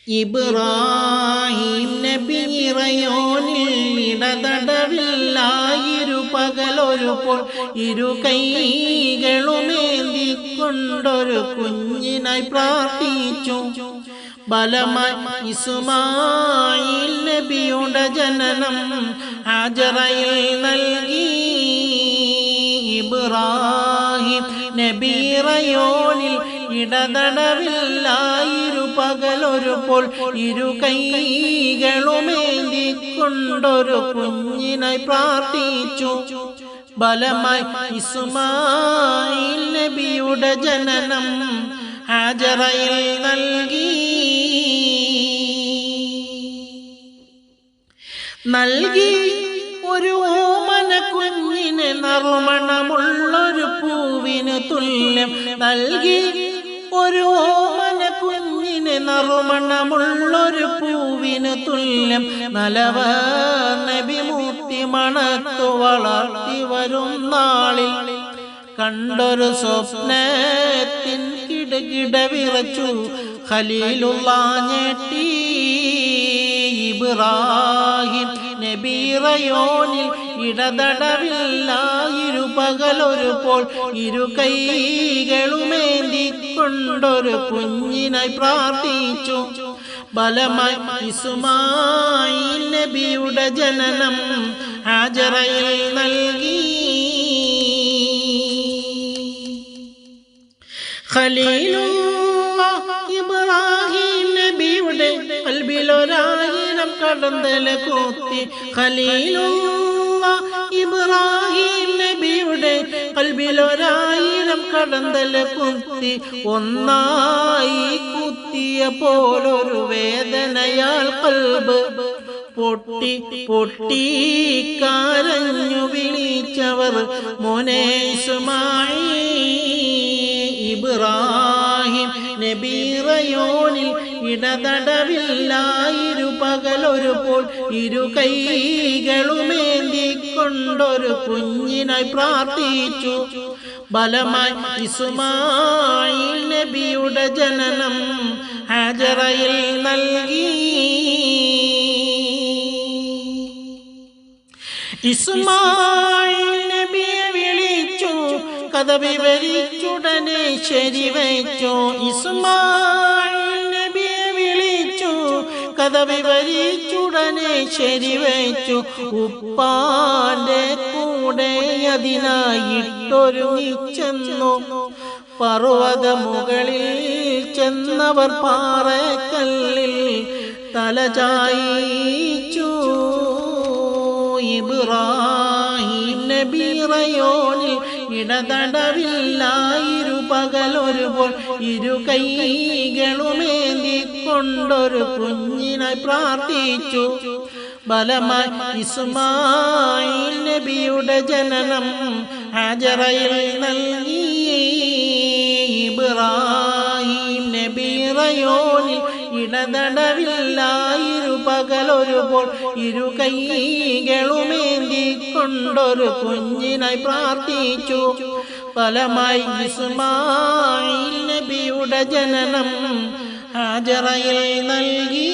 ഇബ്രാഹിം നബി ഇറയോനിൽ ഇടതടവില്ലായിരു പകലൊരു പോൽ ഇരു കൈകളുമേന്തിക്കൊണ്ടൊരു കുഞ്ഞിനായി പ്രാർത്ഥിച്ചു. ബലമായി ഇസ്മായിൽ നബിയുടെ ജനനം ഹാജറയിൽ നൽകി. ഇബ്രാഹിം നബി ഇറയോനിൽ ഇടതടവില്ലായിരു പകലൊരു പോൽ ഇരു കൈകളുമേന്തിക്കൊണ്ടൊരു കുഞ്ഞിനായി പ്രാർത്ഥിച്ചു. ബലമായി ഇസ്മായിൽ നബിയുടെ ജനനം ഹാജറയിൽ നൽകി ഒരു ഓമന കുഞ്ഞിന് നറുമണമുള്ളൊരു പൂവിന് തുല്യം. നൽകി ഒരു ഓമന കുഞ്ഞിന് നറുമണമുള്ളൊരു പൂവിന് തുല്യം. നലവ നബി മൂത്തി മണത്തു വളർത്തി വരും നാളിൽ കണ്ടൊരു സ്വപ്നത്തിൻ കിടകിട വിറച്ചു ഖലീലുള്ളാഹ് ഞെട്ടി. ഇബ്രാഹിം നബി ഇറയോനിൽ ഇടതടവില്ലായിരു പകലൊരു പോൽ ഇരു കൈകളുമേന്തിക്കൊണ്ടൊരു കുഞ്ഞിനായി പ്രാർത്ഥിച്ചു. ബലമായി ഇസ്മായിൽ നബിയുടെ ജനനം ഹാജറയിൽ നൽകി. ഖലീലുള്ളാഹ് ഇബ്രാഹിം നബിയുടെ ഖൽബിലൊരായിരം കടന്തല കൂത്തി. ഖലീലുള്ളാഹ് ഇബ്രാഹിം നബിയുടെ ഖൽബിലൊരായിരം കടന്തല കുത്തി. ഒന്നായി കുത്തിയ പോലൊരു വേദനയാൽ ഖൽബ് പൊട്ടി പൊട്ടി കരഞ്ഞു വിളിച്ചവർ മോനെ ഇസ്മാഈൽ. ഇബ്രാഹിം നബി ഇറയോനിൽ ഇടതടവില്ലായിരു പകലൊരു പോൽ ഇരു കൈകളുമേന്തിക്കൊണ്ടൊരു കുഞ്ഞിനായി പ്രാർത്ഥിച്ചു. ബലമായി ഇസ്മായിൽ നബിയുടെ ജനനം ഹാജറയിൽ നൽകി. ഇസ്മായിൽ നബിയെ വിളിച്ചു കഥ വിവരിച്ചുടനെ ശരിവെച്ചു. ഇസ്മായിൽ നബിയെ വിളിച്ചു കഥ വിവരിച്ചുടനെ ശരിവെച്ചു. ഉപ്പാന്റെ കൂടെ അതിനായിട്ടൊരുങ്ങിച്ചെന്നു. പർവ്വത മുകളിൽ ചെന്നവർ പാറക്കല്ലിൽ തലചായിച്ചു. ഇബ്രാഹിം നബി ഇറയോനിൽ ഇടതടവില്ലായിരു പകലൊരു പോൽ ഇരു കൈകളുമേന്തിക്കൊണ്ടൊരു കുഞ്ഞിനായി പ്രാർത്ഥിച്ചു. ബലമായി ഇസ്മായിൽ നബിയുടെ ജനനം ഹാജറയിൽ നൽകി. ഇബ്രാഹിം നബി ഇറയോനിൽ ഇടതടവില്ലായിരു പകലൊരു പോൽ ഇരു കൈകളുമേന്തിക്കൊണ്ടൊരു കുഞ്ഞിനായി പ്രാർത്ഥിച്ചു. ഫലമായി ഇസ്മായിൽ നബിയുടെ ജനനം ഹാജറയിൽ നൽകി.